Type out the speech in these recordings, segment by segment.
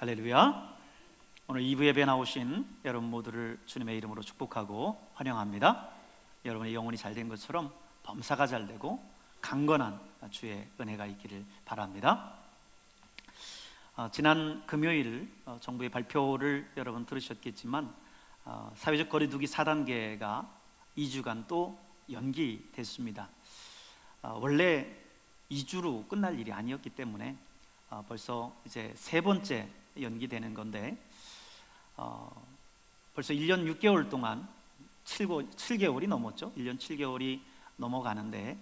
할렐루야. 오늘 2부 예배 나오신 여러분 모두를 주님의 이름으로 축복하고 환영합니다. 여러분의 영혼이 잘된 것처럼 범사가 잘되고 강건한 주의 은혜가 있기를 바랍니다. 지난 금요일 정부의 발표를 여러분 들으셨겠지만 사회적 거리두기 4단계가 2주간 또 연기됐습니다. 원래 2주로 끝날 일이 아니었기 때문에 벌써 이제 세 번째 연기되는 건데 벌써 1년 6개월 동안 7개월이 넘었죠. 1년 7개월이 넘어가는데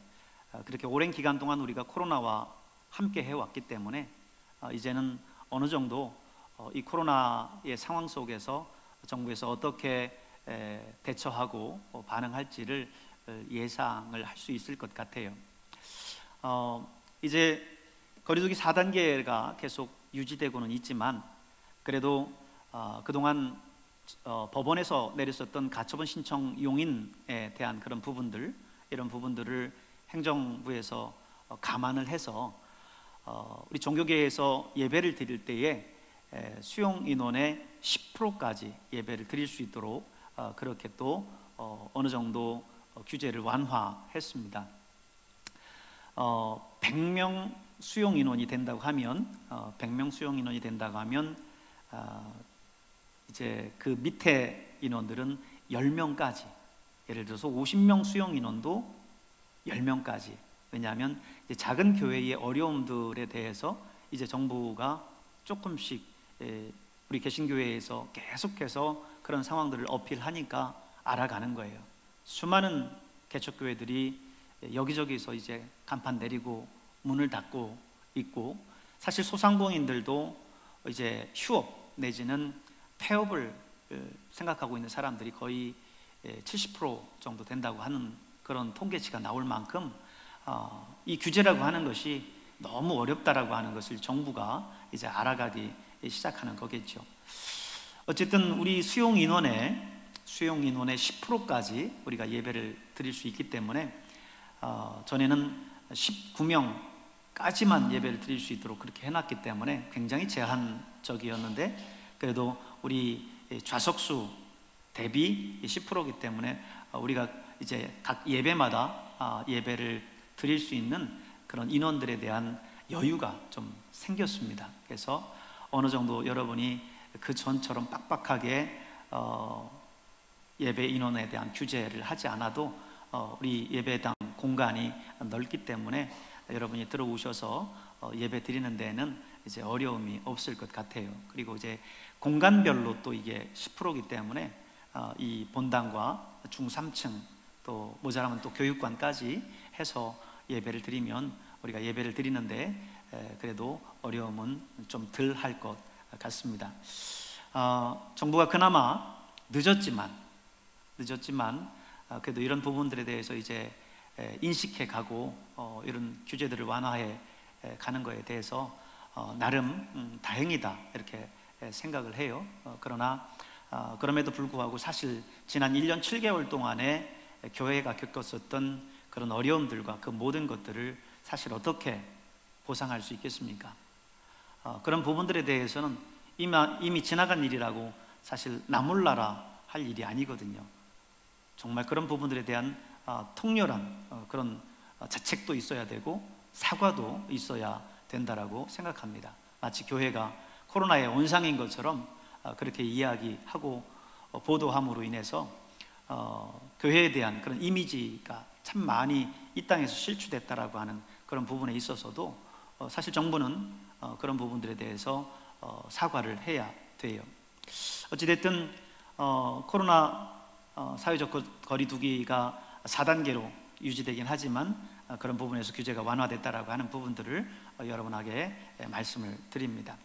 그렇게 오랜 기간 동안 우리가 코로나와 함께 해왔기 때문에 이제는 어느 정도 이 코로나의 상황 속에서 정부에서 어떻게 대처하고 반응할지를 예상을 할 수 있을 것 같아요. 이제 거리두기 4단계가 계속 유지되고는 있지만 그래도 그동안 법원에서 내렸었던 가처분 신청 용인에 대한 그런 부분들, 이런 부분들을 행정부에서 감안을 해서 우리 종교계에서 예배를 드릴 때에 수용 인원의 10%까지 예배를 드릴 수 있도록 그렇게 또 어느 정도 규제를 완화했습니다. 100명 수용 인원이 된다고 하면 100명 수용 인원이 된다고 하면 이제 그 밑에 인원들은 10명까지, 예를 들어서 50명 수용 인원도 10명까지. 왜냐하면 이제 작은 교회의 어려움들에 대해서 이제 정부가 조금씩 우리 개신교회에서 계속해서 그런 상황들을 어필하니까 알아가는 거예요. 수많은 개척교회들이 여기저기서 이제 간판 내리고 문을 닫고 있고, 사실 소상공인들도 이제 휴업 내지는 폐업을 생각하고 있는 사람들이 거의 70% 정도 된다고 하는 그런 통계치가 나올 만큼 이 규제라고 하는 것이 너무 어렵다라고 하는 것을 정부가 이제 알아가기 시작하는 거겠죠. 어쨌든 우리 수용 인원의 10%까지 우리가 예배를 드릴 수 있기 때문에 전에는 19명까지만 예배를 드릴 수 있도록 그렇게 해놨기 때문에 굉장히 제한적이었는데, 그래도 우리 좌석수 대비 10%이기 때문에 우리가 이제 각 예배마다 예배를 드릴 수 있는 그런 인원들에 대한 여유가 좀 생겼습니다. 그래서 어느 정도 여러분이 그 전처럼 빡빡하게 예배 인원에 대한 규제를 하지 않아도 우리 예배당 공간이 넓기 때문에 여러분이 들어오셔서 예배 드리는 데는 이제 어려움이 없을 것 같아요. 그리고 이제 공간별로 또 이게 10%이기 때문에 이 본당과 중3층 또 모자라면 또 교육관까지 해서 예배를 드리면 우리가 예배를 드리는데 그래도 어려움은 좀 덜 할 것 같습니다. 정부가 그나마 늦었지만 그래도 이런 부분들에 대해서 이제 인식해 가고 이런 규제들을 완화해 가는 거에 대해서 나름 다행이다 이렇게 생각을 해요. 그러나 그럼에도 불구하고 사실 지난 1년 7개월 동안에 교회가 겪었었던 그런 어려움들과 그 모든 것들을 사실 어떻게 보상할 수 있겠습니까? 그런 부분들에 대해서는 이미 지나간 일이라고 사실 나몰라라 할 일이 아니거든요. 정말 그런 부분들에 대한 통렬한 그런 자책도 있어야 되고 사과도 있어야 된다라고 생각합니다. 마치 교회가 코로나의 온상인 것처럼 그렇게 이야기하고 보도함으로 인해서 교회에 대한 그런 이미지가 참 많이 이 땅에서 실추됐다라고 하는 그런 부분에 있어서도 사실 정부는 그런 부분들에 대해서 사과를 해야 돼요. 어찌됐든 코로나 사회적 거리두기가 4단계로 유지되긴 하지만 그런 부분에서 규제가 완화됐다라고 하는 부분들을 여러분에게 말씀을 드립니다.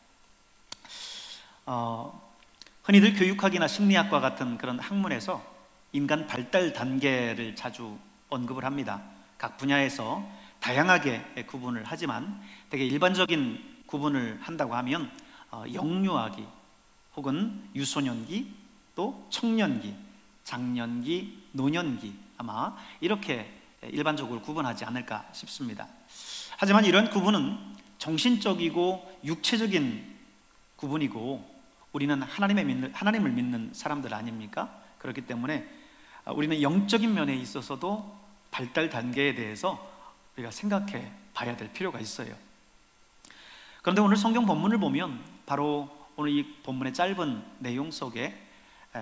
흔히들 교육학이나 심리학과 같은 그런 학문에서 인간 발달 단계를 자주 언급을 합니다. 각 분야에서 다양하게 구분을 하지만 되게 일반적인 구분을 한다고 하면 영유아기 혹은 유소년기, 또 청년기, 장년기, 노년기, 아마 이렇게 일반적으로 구분하지 않을까 싶습니다. 하지만 이런 구분은 정신적이고 육체적인 구분이고 우리는 하나님을 믿는 사람들 아닙니까? 그렇기 때문에 우리는 영적인 면에 있어서도 발달 단계에 대해서 우리가 생각해 봐야 될 필요가 있어요. 그런데 오늘 성경 본문을 보면 바로 오늘 이 본문의 짧은 내용 속에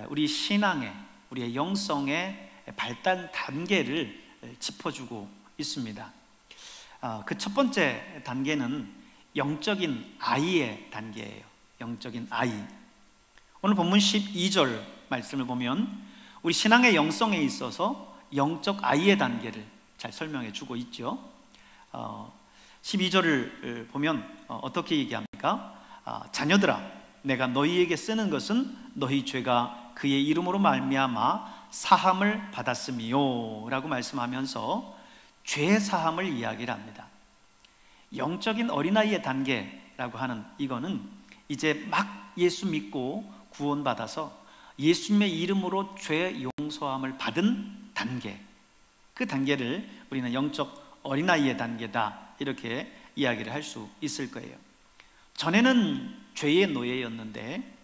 우리 신앙의, 우리의 영성의 발달 단계를 짚어주고 있습니다. 그 첫 번째 단계는 영적인 아이의 단계예요. 영적인 아이. 오늘 본문 12절 말씀을 보면 우리 신앙의 영성에 있어서 영적 아이의 단계를 잘 설명해 주고 있죠. 12절을 보면 어떻게 얘기합니까? 자녀들아, 내가 너희에게 쓰는 것은 너희 죄가 그의 이름으로 말미암아 사함을 받았음이요 라고 말씀하면서 죄 사함을 이야기를 합니다. 영적인 어린아이의 단계라고 하는 이거는 이제 막 예수 믿고 구원받아서 예수님의 이름으로 죄 용서함을 받은 단계, 그 단계를 우리는 영적 어린아이의 단계다 이렇게 이야기를 할 수 있을 거예요. 전에는 죄의 노예였는데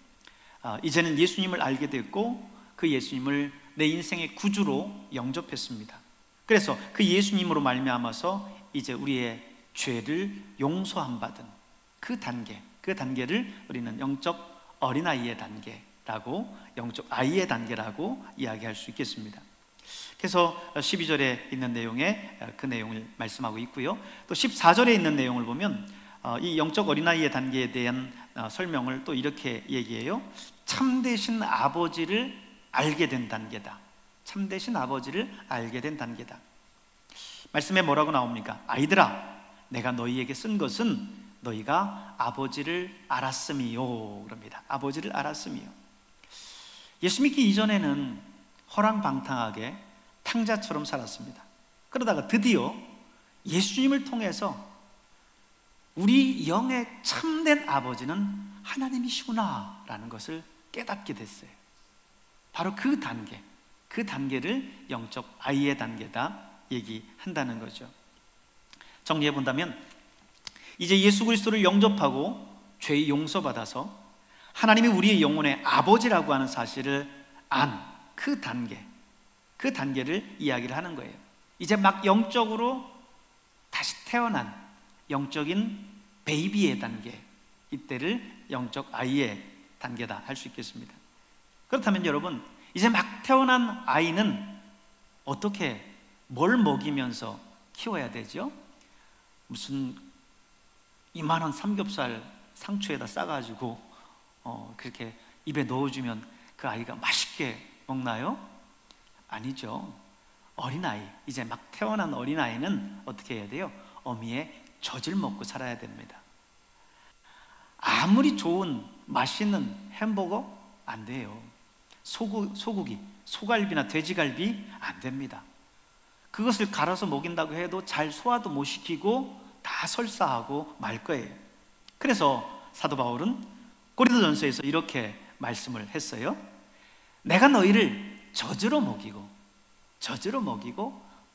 이제는 예수님을 알게 됐고 그 예수님을 내 인생의 구주로 영접했습니다. 그래서 그 예수님으로 말미암아서 이제 우리의 죄를 용서함 받은 그 단계, 그 단계를 우리는 영적 어린아이의 단계라고, 영적 아이의 단계라고 이야기할 수 있겠습니다. 그래서 12절에 있는 내용에 그 내용을 말씀하고 있고요. 또 14절에 있는 내용을 보면 이 영적 어린아이의 단계에 대한 설명을 또 이렇게 얘기해요. 참되신 아버지를 알게 된 단계다. 참되신 아버지를 알게 된 단계다. 말씀에 뭐라고 나옵니까? 아이들아, 내가 너희에게 쓴 것은 너희가 아버지를 알았음이요 그럽니다. 아버지를 알았음이요. 예수 믿기 이전에는 허랑방탕하게 탕자처럼 살았습니다. 그러다가 드디어 예수님을 통해서 우리 영의 참된 아버지는 하나님이시구나 라는 것을 깨닫게 됐어요. 바로 그 단계, 그 단계를 영적 아이의 단계다 얘기한다는 거죠. 정리해 본다면 이제 예수 그리스도를 영접하고 죄 용서받아서 하나님이 우리의 영혼의 아버지라고 하는 사실을 안 그 단계, 그 단계를 이야기를 하는 거예요. 이제 막 영적으로 다시 태어난 영적인 베이비의 단계, 이때를 영적 아이의 단계다 할 수 있겠습니다. 그렇다면 여러분, 이제 막 태어난 아이는 어떻게, 뭘 먹이면서 키워야 되죠? 무슨 이만한 삼겹살 상추에다 싸가지고 그렇게 입에 넣어주면 그 아이가 맛있게 먹나요? 아니죠. 어린아이, 이제 막 태어난 어린아이는 어떻게 해야 돼요? 어미의 젖을 먹고 살아야 됩니다. 아무리 좋은 맛있는 햄버거 안 돼요. 소고기, 소갈비나 돼지갈비 안 됩니다. 그것을 갈아서 먹인다고 해도 잘 소화도 못 시키고 다 설사하고 말 거예요. 그래서 사도 바울은 고린도전서에서 이렇게 말씀을 했어요. 내가 너희를 젖으로 먹이고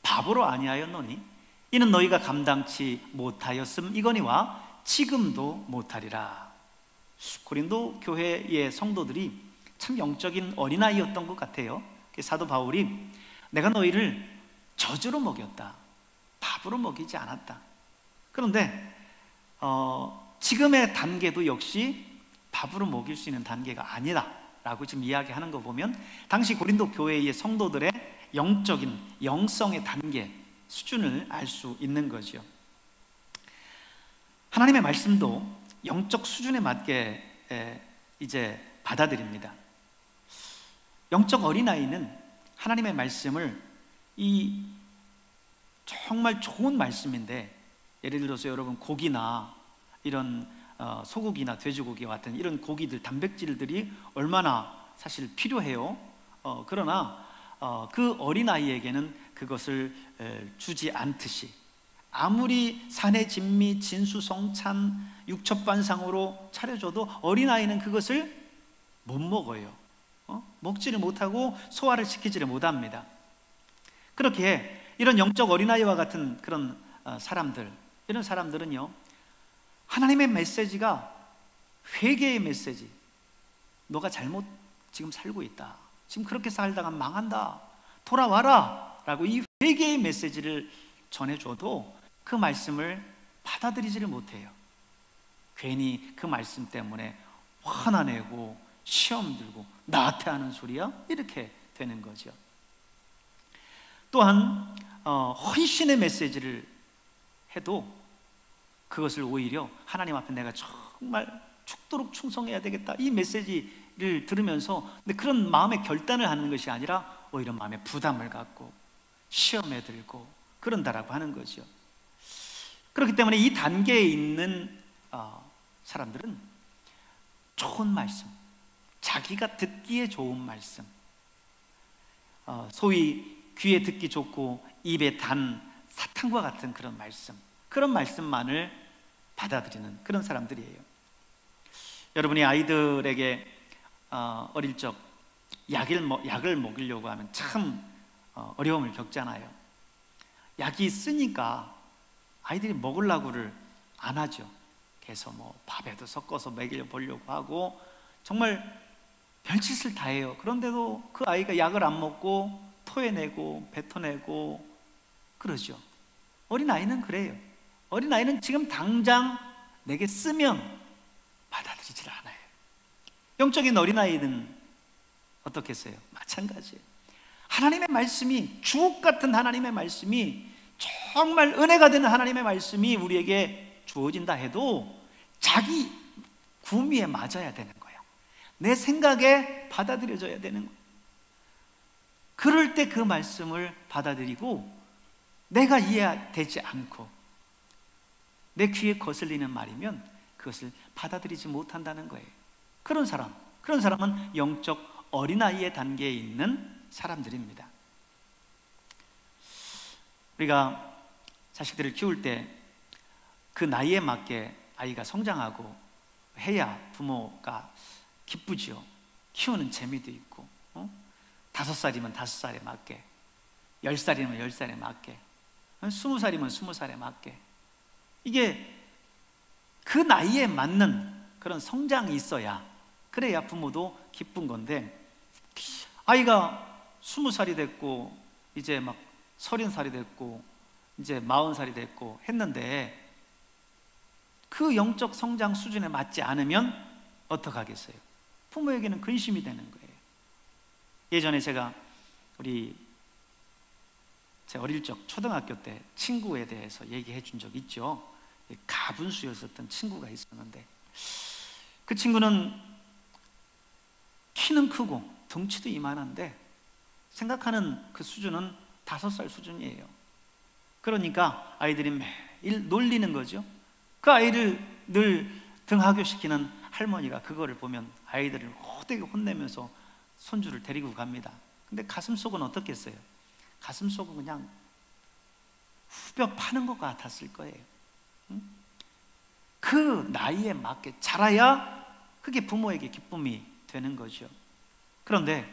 밥으로 아니하였노니 이는 너희가 감당치 못하였음 이거니와 지금도 못하리라. 고린도 교회의 성도들이 참 영적인 어린아이였던 것 같아요. 사도 바울이 내가 너희를 젖으로 먹였다, 밥으로 먹이지 않았다. 그런데 지금의 단계도 역시 밥으로 먹일 수 있는 단계가 아니다 라고 지금 이야기하는 거 보면 당시 고린도 교회의 성도들의 영적인 영성의 단계 수준을 알 수 있는 거죠. 하나님의 말씀도 영적 수준에 맞게 이제 받아들입니다. 영적 어린아이는 하나님의 말씀을 이 정말 좋은 말씀인데, 예를 들어서 여러분 고기나 이런 소고기나 돼지고기와 같은 이런 고기들, 단백질들이 얼마나 사실 필요해요. 그러나 그 어린아이에게는 그것을 주지 않듯이 아무리 산의 진미, 진수성찬, 육첩반상으로 차려줘도 어린아이는 그것을 못 먹어요. 먹지를 못하고 소화를 시키지를 못합니다. 그렇게 이런 영적 어린아이와 같은 그런 사람들, 이런 사람들은요, 하나님의 메시지가 회개의 메시지, 너가 잘못 지금 살고 있다, 지금 그렇게 살다가 망한다, 돌아와라 라고 이 회개의 메시지를 전해줘도 그 말씀을 받아들이지를 못해요. 괜히 그 말씀 때문에 화나 내고 시험 들고 나한테 하는 소리야? 이렇게 되는 거죠. 또한 헌신의 메시지를 해도 그것을 오히려 하나님 앞에 내가 정말 죽도록 충성해야 되겠다, 이 메시지를 들으면서 근데 그런 마음의 결단을 하는 것이 아니라 오히려 마음에 부담을 갖고 시험에 들고 그런다라고 하는 거죠. 그렇기 때문에 이 단계에 있는 사람들은 좋은 말씀, 자기가 듣기에 좋은 말씀, 소위 귀에 듣기 좋고 입에 단 사탕과 같은 그런 말씀, 그런 말씀만을 받아들이는 그런 사람들이에요. 여러분이 아이들에게 어릴 적 약을 먹이려고 하면 참 어려움을 겪잖아요. 약이 쓰니까 아이들이 먹으려고를 안 하죠. 그래서 뭐 밥에도 섞어서 먹여 보려고 하고 정말 별짓을 다 해요. 그런데도 그 아이가 약을 안 먹고 토해내고 뱉어내고 그러죠. 어린아이는 그래요. 어린아이는 지금 당장 내게 쓰면 받아들이질 않아요. 영적인 어린아이는 어떻겠어요? 마찬가지예요. 하나님의 말씀이, 주옥 같은 하나님의 말씀이, 정말 은혜가 되는 하나님의 말씀이 우리에게 주어진다 해도 자기 구미에 맞아야 되는 거야. 내 생각에 받아들여져야 되는 거야. 그럴 때 그 말씀을 받아들이고 내가 이해되지 않고 내 귀에 거슬리는 말이면 그것을 받아들이지 못한다는 거예요. 그런 사람은 영적 어린아이의 단계에 있는 사람들입니다. 우리가 자식들을 키울 때 그 나이에 맞게 아이가 성장하고 해야 부모가 기쁘지요. 키우는 재미도 있고 5살이면 5살에 맞게, 10살이면 10살에 맞게, 20살이면 20살에 맞게, 이게 그 나이에 맞는 그런 성장이 있어야, 그래야 부모도 기쁜 건데, 아이가 20살이 됐고 이제 막 30살이 됐고 이제 40살이 됐고 했는데 그 영적 성장 수준에 맞지 않으면 어떡하겠어요? 부모에게는 근심이 되는 거예요. 예전에 제가 제 어릴 적 초등학교 때 친구에 대해서 얘기해 준 적 있죠. 가분수였었던 친구가 있었는데 그 친구는 키는 크고 덩치도 이만한데 생각하는 그 수준은 5살 수준이에요. 그러니까 아이들이 매일 놀리는 거죠. 그 아이를 늘 등하교시키는 할머니가 그거를 보면 아이들을 호되게 혼내면서 손주를 데리고 갑니다. 근데 가슴속은 어떻겠어요? 가슴속은 그냥 후벼 파는 것 같았을 거예요. 그 나이에 맞게 자라야 그게 부모에게 기쁨이 되는 거죠. 그런데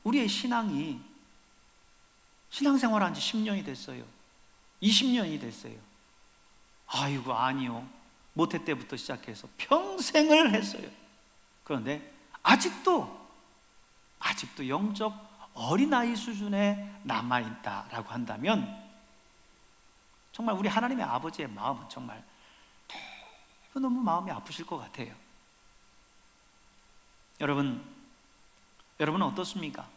우리의 신앙생활 한 지 10년이 됐어요. 20년이 됐어요. 아이고 아니요, 모태 때부터 시작해서 평생을 했어요. 그런데 아직도 영적 어린아이 수준에 남아있다라고 한다면 정말 우리 하나님의 아버지의 마음은 정말 너무 마음이 아프실 것 같아요. 여러분은 어떻습니까?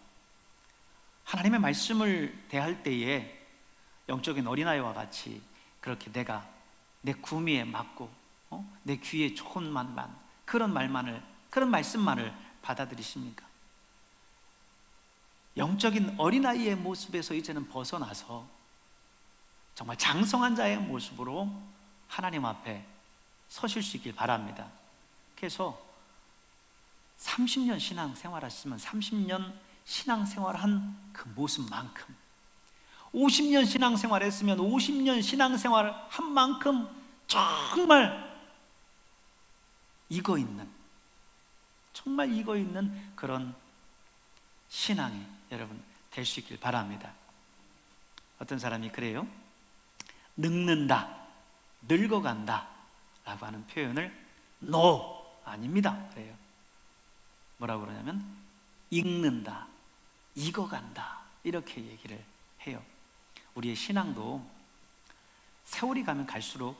하나님의 말씀을 대할 때에 영적인 어린아이와 같이 그렇게 내가 내 구미에 맞고 내 귀에 좋은 말만, 그런 말씀만을 받아들이십니까? 영적인 어린아이의 모습에서 이제는 벗어나서 정말 장성한 자의 모습으로 하나님 앞에 서실 수 있길 바랍니다. 그래서 30년 신앙생활 하시면 30년 신앙생활한 그 모습만큼, 50년 신앙생활 했으면 50년 신앙생활 한 만큼 정말 정말 익어 있는 그런 신앙이 여러분 될 수 있길 바랍니다. 어떤 사람이 그래요. 늙는다, 늙어간다 라고 하는 표현을 아닙니다. 그래요. 뭐라고 그러냐면 익는다, 익어간다, 이렇게 얘기를 해요. 우리의 신앙도 세월이 가면 갈수록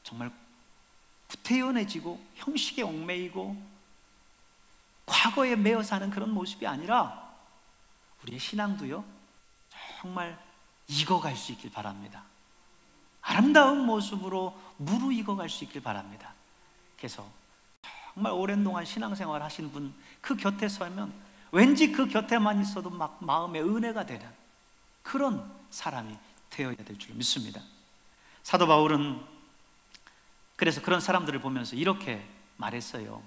정말 구태연해지고 형식에 얽매이고 과거에 매여 사는 그런 모습이 아니라 우리의 신앙도요, 정말 익어갈 수 있길 바랍니다. 아름다운 모습으로 무르익어갈 수 있길 바랍니다. 그래서 정말 오랜 동안 신앙생활 하신 분, 그 곁에 서면 왠지 그 곁에만 있어도 막 마음에 은혜가 되는 그런 사람이 되어야 될 줄 믿습니다. 사도 바울은 그래서 그런 사람들을 보면서 이렇게 말했어요.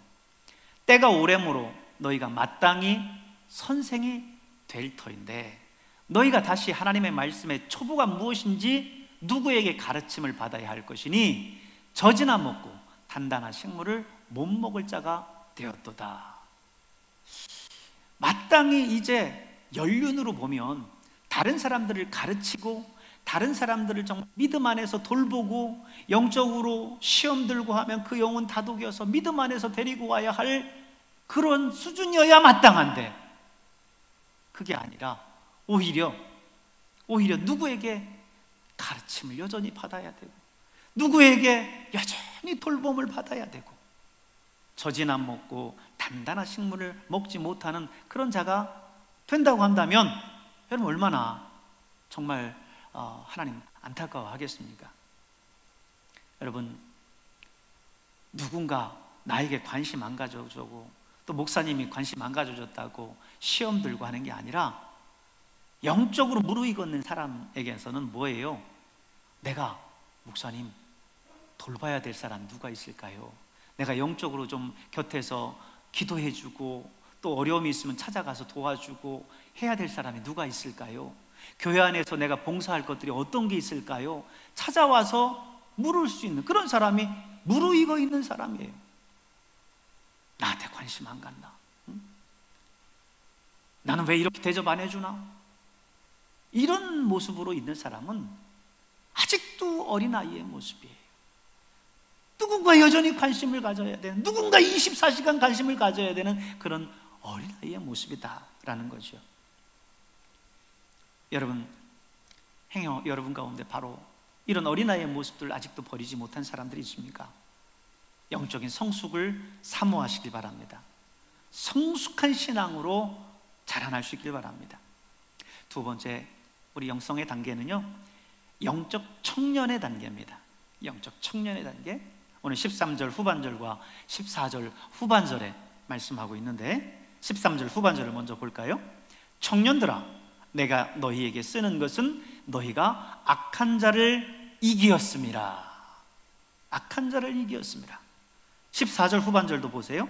때가 오래므로 너희가 마땅히 선생이 될 터인데 너희가 다시 하나님의 말씀의 초보가 무엇인지 누구에게 가르침을 받아야 할 것이니 젖이나 먹고 단단한 식물을 못 먹을 자가 되었도다. 마땅히 이제 연륜으로 보면 다른 사람들을 가르치고 다른 사람들을 정말 믿음 안에서 돌보고 영적으로 시험 들고 하면 그 영혼 다독여서 믿음 안에서 데리고 와야 할 그런 수준이어야 마땅한데 그게 아니라 오히려 누구에게 가르침을 여전히 받아야 되고 누구에게 여전히 돌봄을 받아야 되고 젖이 안 먹고 단단한 식물을 먹지 못하는 그런 자가 된다고 한다면 여러분 얼마나 정말 하나님 안타까워하겠습니까? 여러분 누군가 나에게 관심 안 가져주고 또 목사님이 관심 안 가져줬다고 시험 들고 하는 게 아니라 영적으로 무르익는 사람에게서는 뭐예요? 내가 목사님 돌봐야 될 사람 누가 있을까요? 내가 영적으로 좀 곁에서 기도해주고 또 어려움이 있으면 찾아가서 도와주고 해야 될 사람이 누가 있을까요? 교회 안에서 내가 봉사할 것들이 어떤 게 있을까요? 찾아와서 물을 수 있는 그런 사람이 무르익어 있는 사람이에요. 나한테 관심 안 간다. 응? 나는 왜 이렇게 대접 안 해주나? 이런 모습으로 있는 사람은 아직도 어린아이의 모습이에요. 누군가 여전히 관심을 가져야 되는, 누군가 24시간 관심을 가져야 되는 그런 어린아이의 모습이다라는 거죠. 여러분, 여러분 가운데 바로 이런 어린아이의 모습들 아직도 버리지 못한 사람들이 있습니까? 영적인 성숙을 사모하시길 바랍니다. 성숙한 신앙으로 자라날 수 있길 바랍니다. 두 번째, 우리 영성의 단계는요, 영적 청년의 단계입니다. 영적 청년의 단계. 오늘 13절 후반절과 14절 후반절에 말씀하고 있는데 13절 후반절을 먼저 볼까요? 청년들아, 내가 너희에게 쓰는 것은 너희가 악한 자를 이기었음이라. 악한 자를 이기었음이라. 14절 후반절도 보세요.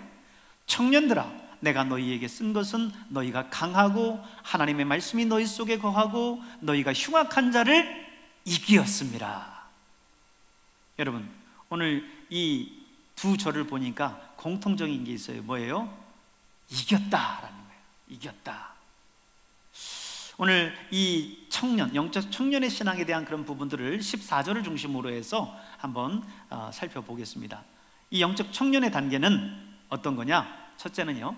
청년들아, 내가 너희에게 쓴 것은 너희가 강하고 하나님의 말씀이 너희 속에 거하고 너희가 흉악한 자를 이기었음이라. 여러분, 오늘 이 두 절을 보니까 공통적인 게 있어요. 뭐예요? 이겼다라는 거예요. 이겼다. 오늘 이 청년, 영적 청년의 신앙에 대한 그런 부분들을 14절을 중심으로 해서 한번 살펴보겠습니다. 이 영적 청년의 단계는 어떤 거냐? 첫째는요,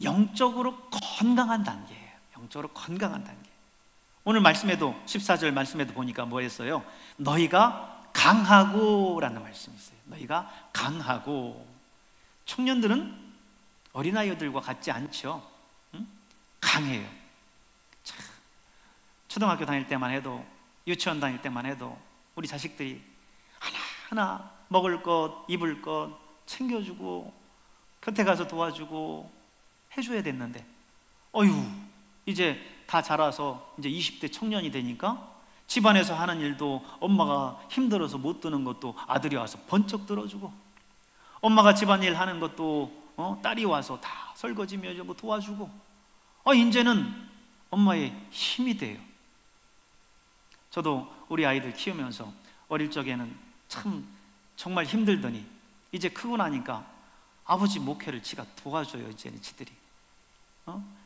영적으로 건강한 단계예요. 영적으로 건강한 단계. 오늘 말씀에도 14절 말씀에도 보니까 뭐 했어요? 너희가 강하고 라는 말씀이 있어요. 너희가 강하고. 청년들은 어린아이들과 같지 않죠. 응? 강해요. 참, 초등학교 다닐 때만 해도, 유치원 다닐 때만 해도 우리 자식들이 하나하나 먹을 것, 입을 것 챙겨주고 곁에 가서 도와주고 해줘야 됐는데 어휴, 이제 다 자라서 이제 20대 청년이 되니까 집안에서 하는 일도 엄마가 힘들어서 못 드는 것도 아들이 와서 번쩍 들어주고, 엄마가 집안일 하는 것도 딸이 와서 다 설거지 며 도와주고, 이제는 엄마의 힘이 돼요. 저도 우리 아이들 키우면서 어릴 적에는 참 정말 힘들더니 이제 크고 나니까 아버지 목회를 지가 도와줘요. 이제는 지들이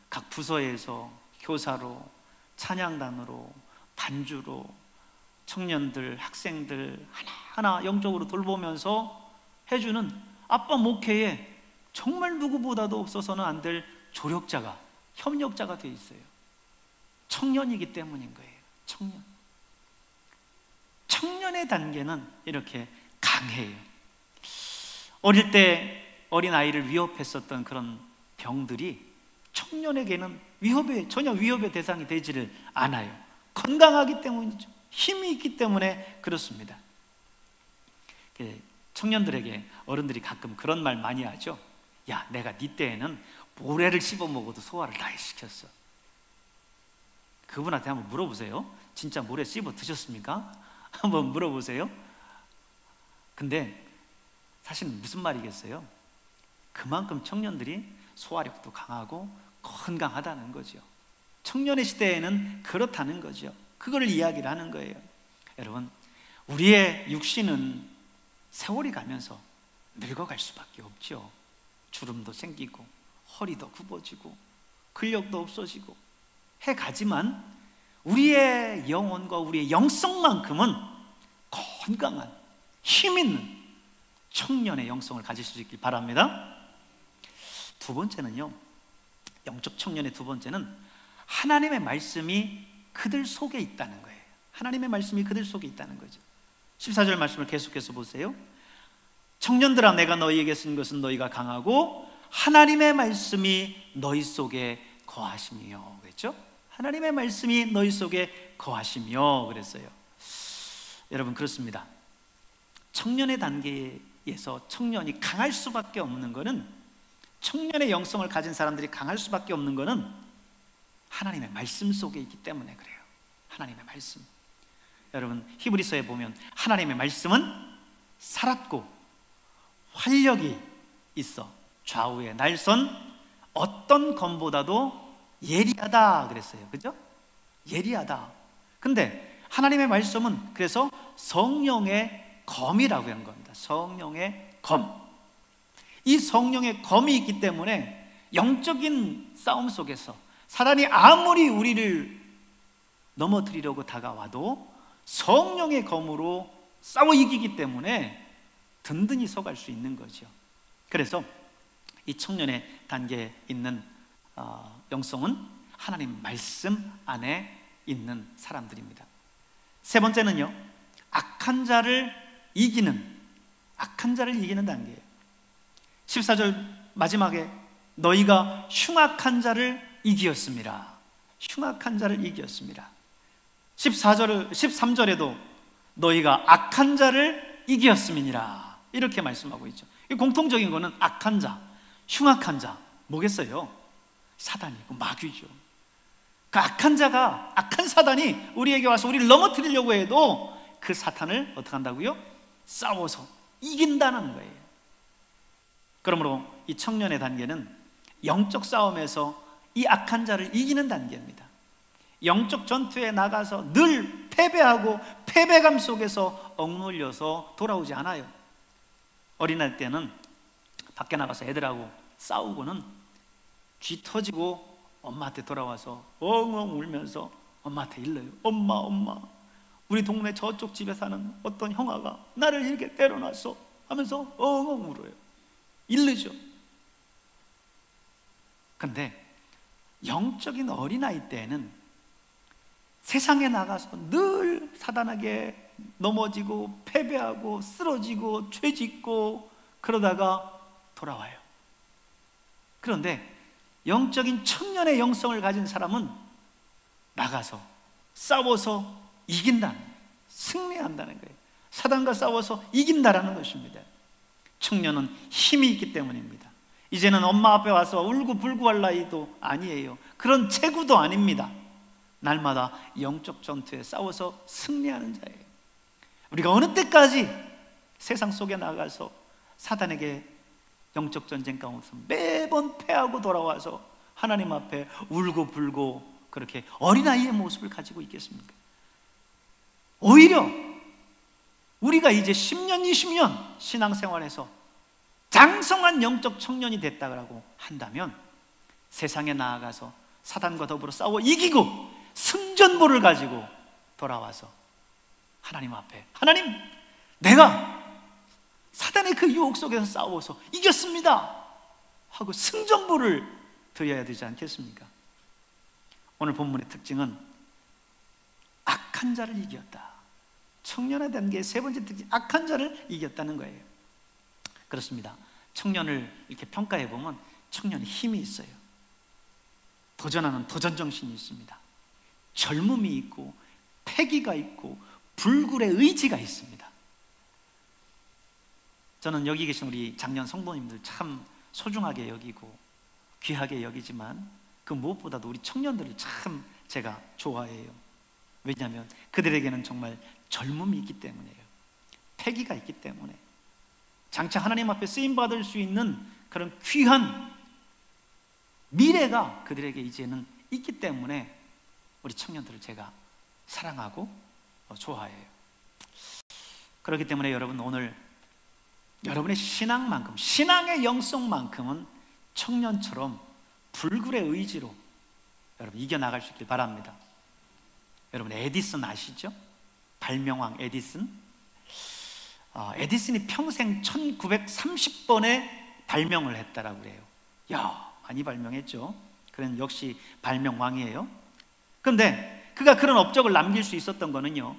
각 부서에서 교사로, 찬양단으로, 반주로 청년들, 학생들 하나하나 영적으로 돌보면서 해주는 아빠 목회에 정말 누구보다도 없어서는 안 될 조력자가, 협력자가 되어 있어요. 청년이기 때문인 거예요. 청년의 단계는 이렇게 강해요. 어릴 때 어린아이를 위협했었던 그런 병들이 청년에게는 전혀 위협의 대상이 되지를 않아요. 건강하기 때문이죠. 힘이 있기 때문에 그렇습니다. 청년들에게 어른들이 가끔 그런 말 많이 하죠. 야, 내가 네 때에는 모래를 씹어 먹어도 소화를 다 시켰어. 그분한테 한번 물어보세요. 진짜 모래 씹어 드셨습니까? 한번 물어보세요. 근데 사실 무슨 말이겠어요? 그만큼 청년들이 소화력도 강하고 건강하다는 거죠. 청년의 시대에는 그렇다는 거죠. 그걸 이야기를 하는 거예요. 여러분, 우리의 육신은 세월이 가면서 늙어갈 수밖에 없죠. 주름도 생기고 허리도 굽어지고 근력도 없어지고 해가지만 우리의 영혼과 우리의 영성만큼은 건강한 힘 있는 청년의 영성을 가질 수 있길 바랍니다. 두 번째는요, 영적 청년의 두 번째는 하나님의 말씀이 그들 속에 있다는 거예요. 하나님의 말씀이 그들 속에 있다는 거죠. 14절 말씀을 계속해서 보세요. 청년들아, 내가 너희에게 쓴 것은 너희가 강하고 하나님의 말씀이 너희 속에 거하시며, 그랬죠? 하나님의 말씀이 너희 속에 거하시며 그랬어요. 여러분, 그렇습니다. 청년의 단계에서 청년이 강할 수밖에 없는 것은, 청년의 영성을 가진 사람들이 강할 수밖에 없는 것은 하나님의 말씀 속에 있기 때문에 그래요. 하나님의 말씀. 여러분, 히브리서에 보면 하나님의 말씀은 살았고 활력이 있어 좌우에 날선 어떤 검보다도 예리하다 그랬어요. 그죠? 예리하다. 근데 하나님의 말씀은 그래서 성령의 검이라고 한 겁니다. 성령의 검. 이 성령의 검이 있기 때문에 영적인 싸움 속에서 사단이 아무리 우리를 넘어뜨리려고 다가와도 성령의 검으로 싸워 이기기 때문에 든든히 서갈 수 있는 거죠. 그래서 이 청년의 단계에 있는 영성은 하나님 말씀 안에 있는 사람들입니다. 세 번째는요, 악한 자를 이기는 단계예요. 14절 마지막에 너희가 흉악한 자를 이기었습니다. 흉악한 자를 이기었습니다. 13절에도 너희가 악한 자를 이기었음이니라 이렇게 말씀하고 있죠. 공통적인 거는 악한 자, 흉악한 자 뭐겠어요? 사단이고 마귀죠. 그 악한 자가, 악한 사단이 우리에게 와서 우리를 넘어뜨리려고 해도 그 사탄을 어떻게 한다고요? 싸워서 이긴다는 거예요. 그러므로 이 청년의 단계는 영적 싸움에서 이 악한 자를 이기는 단계입니다. 영적 전투에 나가서 늘 패배하고 패배감 속에서 억눌려서 돌아오지 않아요. 어린아이 때는 밖에 나가서 애들하고 싸우고는 쥐 터지고 엄마한테 돌아와서 엉엉 울면서 엄마한테 일러요. 엄마, 우리 동네 저쪽 집에 사는 어떤 형아가 나를 이렇게 때려놨어 하면서 엉엉 울어요. 일르죠. 근데 영적인 어린아이 때는 세상에 나가서 늘 사단에게 넘어지고 패배하고 쓰러지고 죄짓고 그러다가 돌아와요. 그런데 영적인 청년의 영성을 가진 사람은 나가서 싸워서 이긴다는 거예요. 승리한다는 거예요. 사단과 싸워서 이긴다라는 것입니다. 청년은 힘이 있기 때문입니다. 이제는 엄마 앞에 와서 울고불고 할 나이도 아니에요. 그런 체구도 아닙니다. 날마다 영적 전투에 싸워서 승리하는 자예요. 우리가 어느 때까지 세상 속에 나가서 사단에게 영적 전쟁 가운데서 매번 패하고 돌아와서 하나님 앞에 울고불고 그렇게 어린아이의 모습을 가지고 있겠습니까? 오히려 우리가 이제 10년, 20년 신앙생활에서 장성한 영적 청년이 됐다고 한다면 세상에 나아가서 사단과 더불어 싸워 이기고 승전보를 가지고 돌아와서 하나님 앞에, 하나님, 내가 사단의 그 유혹 속에서 싸워서 이겼습니다 하고 승전보를 드려야 되지 않겠습니까? 오늘 본문의 특징은 악한 자를 이겼다. 청년의 단계의 세 번째 특징, 악한 자를 이겼다는 거예요. 그렇습니다. 청년을 이렇게 평가해 보면 청년의 힘이 있어요. 도전하는 도전 정신이 있습니다. 젊음이 있고 패기가 있고 불굴의 의지가 있습니다. 저는 여기 계신 우리 장년 성도님들 참 소중하게 여기고 귀하게 여기지만 그 무엇보다도 우리 청년들을 참 제가 좋아해요. 왜냐하면 그들에게는 정말 젊음이 있기 때문이에요. 패기가 있기 때문에 장차 하나님 앞에 쓰임받을 수 있는 그런 귀한 미래가 그들에게 이제는 있기 때문에 우리 청년들을 제가 사랑하고 좋아해요. 그렇기 때문에 여러분, 오늘 여러분의 신앙만큼, 신앙의 영성만큼은 청년처럼 불굴의 의지로 여러분 이겨나갈 수 있길 바랍니다. 여러분, 에디슨 아시죠? 발명왕 에디슨. 에디슨이 평생 1930번에 발명을 했다라고 그래요. 야, 많이 발명했죠. 그는 역시 발명왕이에요. 그런데 그가 그런 업적을 남길 수 있었던 거는요,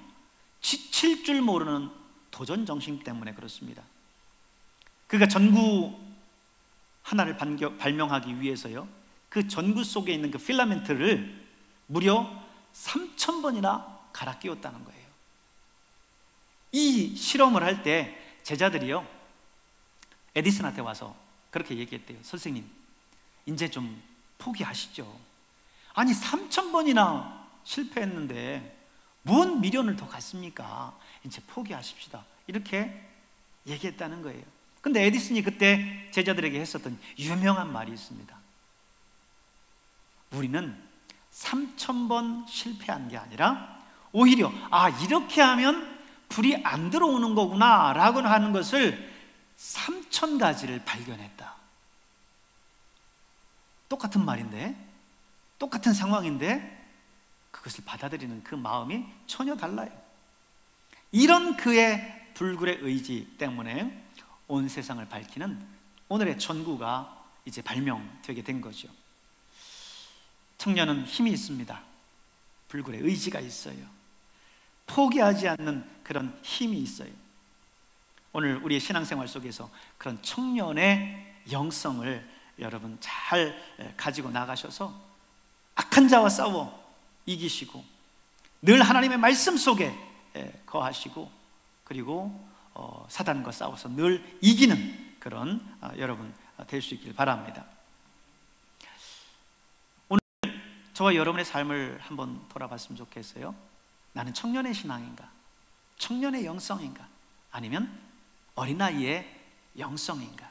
지칠 줄 모르는 도전 정신 때문에 그렇습니다. 그가 전구 하나를 발명하기 위해서요, 그 전구 속에 있는 그 필라멘트를 무려 3,000번이나 갈아 끼웠다는 거예요. 이 실험을 할 때 제자들이요, 에디슨한테 와서 그렇게 얘기했대요. 선생님, 이제 좀 포기하시죠. 아니 3,000번이나 실패했는데 뭔 미련을 더 갖습니까? 이제 포기하십시다. 이렇게 얘기했다는 거예요. 근데 에디슨이 그때 제자들에게 했었던 유명한 말이 있습니다. 우리는 3,000번 실패한 게 아니라 오히려 이렇게 하면 불이 안 들어오는 거구나 라고 하는 것을 3,000가지를 발견했다. 똑같은 말인데, 똑같은 상황인데 그것을 받아들이는 그 마음이 전혀 달라요. 이런 그의 불굴의 의지 때문에 온 세상을 밝히는 오늘의 전구가 이제 발명되게 된 거죠. 청년은 힘이 있습니다. 불굴의 의지가 있어요. 포기하지 않는 그런 힘이 있어요. 오늘 우리의 신앙생활 속에서 그런 청년의 영성을 여러분 잘 가지고 나가셔서 악한 자와 싸워 이기시고 늘 하나님의 말씀 속에 거하시고 그리고 사단과 싸워서 늘 이기는 그런 여러분 될 수 있길 바랍니다. 오늘 저와 여러분의 삶을 한번 돌아봤으면 좋겠어요. 나는 청년의 신앙인가? 청년의 영성인가? 아니면 어린아이의 영성인가?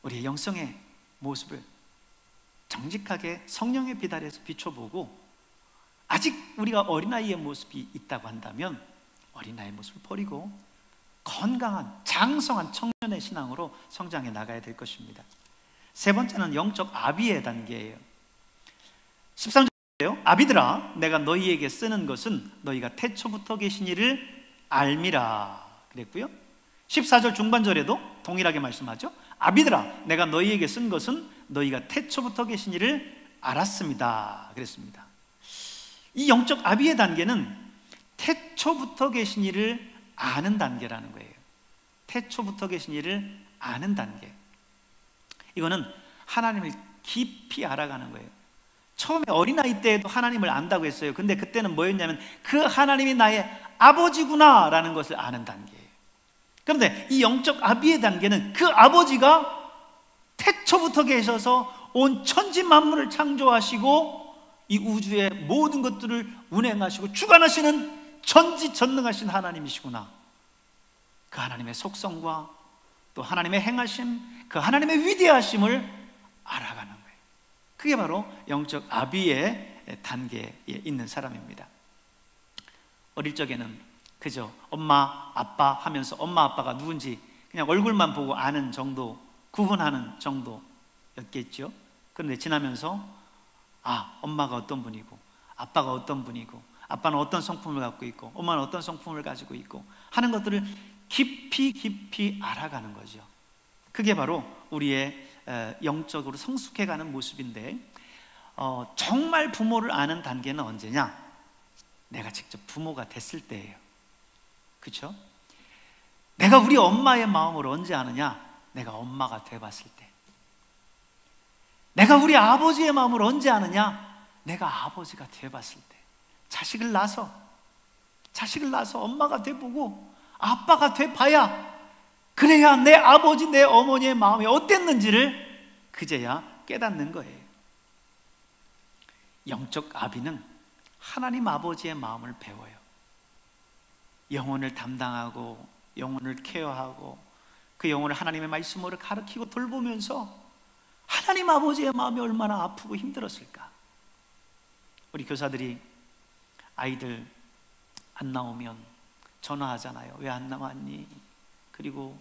우리의 영성의 모습을 정직하게 성령의 빛 아래에서 비춰보고 아직 우리가 어린아이의 모습이 있다고 한다면 어린아이의 모습을 버리고 건강한 장성한 청년의 신앙으로 성장해 나가야 될 것입니다. 세 번째는 영적 아비의 단계예요. 13절에요. 아비들아, 내가 너희에게 쓰는 것은 너희가 태초부터 계신 이를 알미라 그랬고요. 14절 중반절에도 동일하게 말씀하죠. 아비들아, 내가 너희에게 쓴 것은 너희가 태초부터 계신 이를 알았습니다 그랬습니다. 이 영적 아비의 단계는 태초부터 계신 이를 아는 단계라는 거예요. 태초부터 계신 이를 아는 단계. 이거는 하나님을 깊이 알아가는 거예요. 처음에 어린아이 때에도 하나님을 안다고 했어요. 근데 그때는 뭐였냐면 그 하나님이 나의 아버지구나 라는 것을 아는 단계예요. 그런데 이 영적 아비의 단계는 그 아버지가 태초부터 계셔서 온 천지 만물을 창조하시고 이 우주의 모든 것들을 운행하시고 주관하시는 전지전능하신 하나님이시구나. 그 하나님의 속성과 또 하나님의 행하심, 그 하나님의 위대하심을 알아가는 거예요. 그게 바로 영적 아비의 단계에 있는 사람입니다. 어릴 적에는 그저 엄마, 아빠 하면서 엄마, 아빠가 누군지 그냥 얼굴만 보고 아는 정도, 구분하는 정도였겠죠. 그런데 지나면서 엄마가 어떤 분이고 아빠가 어떤 분이고 아빠는 어떤 성품을 갖고 있고 엄마는 어떤 성품을 가지고 있고 하는 것들을 깊이 알아가는 거죠. 그게 바로 우리의 영적으로 성숙해가는 모습인데, 정말 부모를 아는 단계는 언제냐? 내가 직접 부모가 됐을 때예요. 그렇죠? 내가 우리 엄마의 마음을 언제 아느냐? 내가 엄마가 돼봤을 때. 내가 우리 아버지의 마음을 언제 아느냐? 내가 아버지가 돼봤을 때. 자식을 낳아서 엄마가 돼보고 아빠가 돼봐야, 그래야 내 아버지 내 어머니의 마음이 어땠는지를 그제야 깨닫는 거예요. 영적 아비는 하나님 아버지의 마음을 배워요. 영혼을 담당하고 영혼을 케어하고 그 영혼을 하나님의 말씀으로 가르치고 돌보면서 하나님 아버지의 마음이 얼마나 아프고 힘들었을까. 우리 교사들이 아이들 안 나오면 전화하잖아요. 왜 안 나왔니? 그리고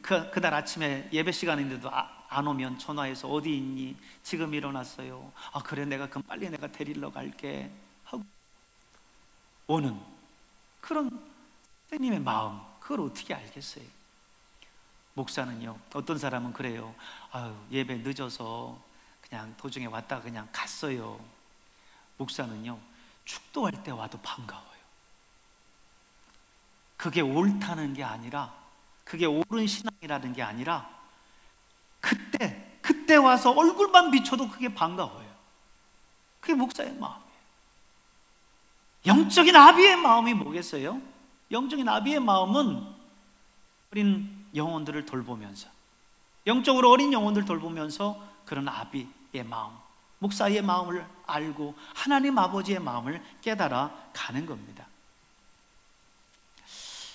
그날 아침에 예배 시간인데도 안 오면 전화해서 어디 있니? 지금 일어났어요. 그래, 그럼 빨리 내가 데리러 갈게 하고 오는 그런 선생님의 마음, 그걸 어떻게 알겠어요? 목사는요, 어떤 사람은 그래요. 예배 늦어서 그냥 도중에 왔다가 그냥 갔어요. 목사는요, 축도할 때 와도 반가워요. 그게 옳다는 게 아니라, 그게 옳은 신앙이라는 게 아니라 그때 와서 얼굴만 비춰도 그게 반가워요. 그게 목사의 마음이에요. 영적인 아비의 마음이 뭐겠어요? 영적인 아비의 마음은 어린 영혼들을 돌보면서, 영적으로 어린 영혼들을 돌보면서 그런 아비의 마음, 목사의 마음을 알고 하나님 아버지의 마음을 깨달아 가는 겁니다.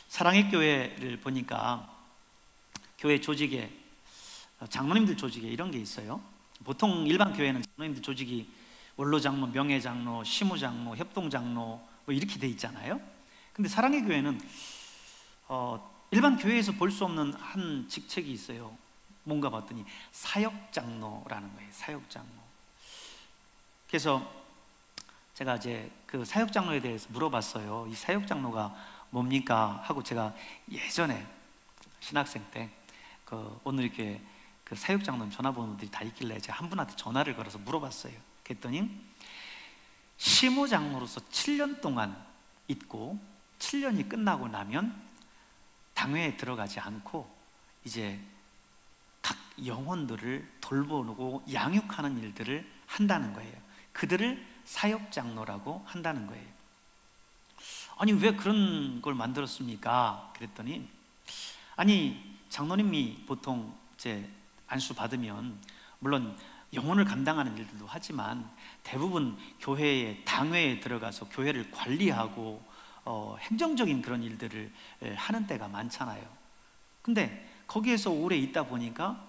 사랑의 교회를 보니까 교회 조직에, 장로님들 조직에 이런 게 있어요. 보통 일반 교회는 장로님들 조직이 원로장로, 명예장로, 시무장로, 협동장로 뭐 이렇게 돼 있잖아요. 근데 사랑의 교회는 일반 교회에서 볼 수 없는 한 직책이 있어요. 뭔가 봤더니 사역장로라는 거예요. 사역장로. 그래서 제가 이제 그 사역장로에 대해서 물어봤어요. 이 사역장로가 뭡니까? 하고 제가 예전에 신학생 때 오늘 교회 그 사역장로 전화번호들이 다 있길래 제가 한 분한테 전화를 걸어서 물어봤어요. 그랬더니 시무장로로서 7년 동안 있고 7년이 끝나고 나면 당회에 들어가지 않고 이제 각 영혼들을 돌보고 양육하는 일들을 한다는 거예요. 그들을 사역장로라고 한다는 거예요. 아니, 왜 그런 걸 만들었습니까? 그랬더니, 아니, 장로님이 보통 이제 안수 받으면 물론 영혼을 감당하는 일들도 하지만 대부분 교회의 당회에 들어가서 교회를 관리하고 행정적인 그런 일들을 하는 때가 많잖아요. 근데 거기에서 오래 있다 보니까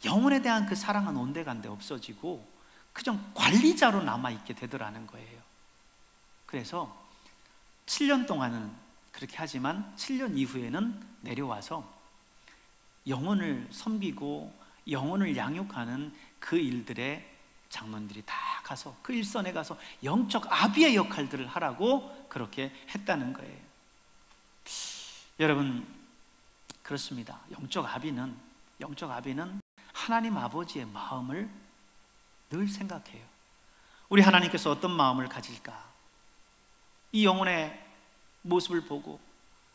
영혼에 대한 그 사랑은 온데간데 없어지고 그냥 관리자로 남아있게 되더라는 거예요. 그래서 7년 동안은 그렇게 하지만 7년 이후에는 내려와서 영혼을 섬기고 영혼을 양육하는 그 일들에 장로님들이 다 가서 그 일선에 가서 영적 아비의 역할들을 하라고 그렇게 했다는 거예요. 여러분, 그렇습니다. 영적 아비는 하나님 아버지의 마음을 늘 생각해요. 우리 하나님께서 어떤 마음을 가질까? 이 영혼의 모습을 보고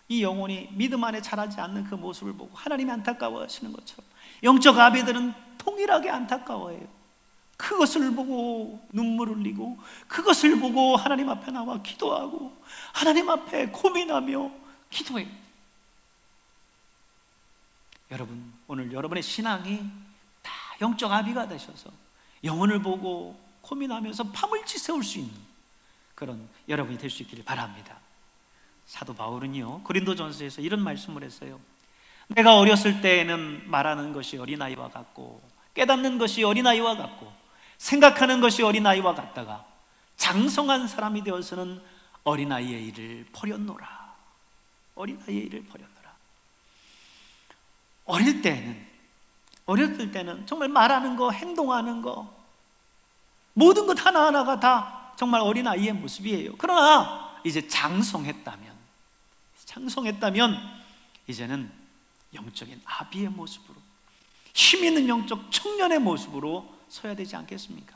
이 영혼이 믿음 안에 자라지 않는 그 모습을 보고 하나님이 안타까워하시는 것처럼 영적 아비들은 통일하게 안타까워해요. 그것을 보고 눈물 흘리고 그것을 보고 하나님 앞에 나와 기도하고 하나님 앞에 고민하며 기도해요. 여러분, 오늘 여러분의 신앙이 다 영적 아비가 되셔서 영혼을 보고 고민하면서 밤을 지새울 수 있는 그런 여러분이 될 수 있기를 바랍니다. 사도 바울은요, 고린도전서에서 이런 말씀을 했어요. 내가 어렸을 때에는 말하는 것이 어린아이와 같고 깨닫는 것이 어린아이와 같고 생각하는 것이 어린아이와 같다가 장성한 사람이 되어서는 어린아이의 일을 버렸노라. 어린아이의 일을 버렸노라. 어렸을 때는 정말 말하는 거, 행동하는 거, 모든 것 하나하나가 다 정말 어린아이의 모습이에요. 그러나 이제 장성했다면 이제는 영적인 아비의 모습으로, 힘 있는 영적 청년의 모습으로 서야 되지 않겠습니까?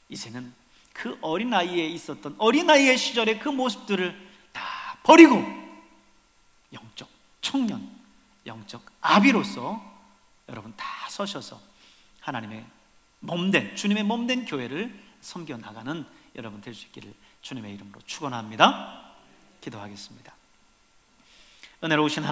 이제는 그 어린아이에 있었던 어린아이의 시절의 그 모습들을 다 버리고 영적 청년, 영적 아비로서 여러분 다 서셔서 하나님의 몸된, 주님의 몸된 교회를 섬겨 나가는 여러분 될 수 있기를 주님의 이름으로 축원합니다. 기도하겠습니다. 은혜로우신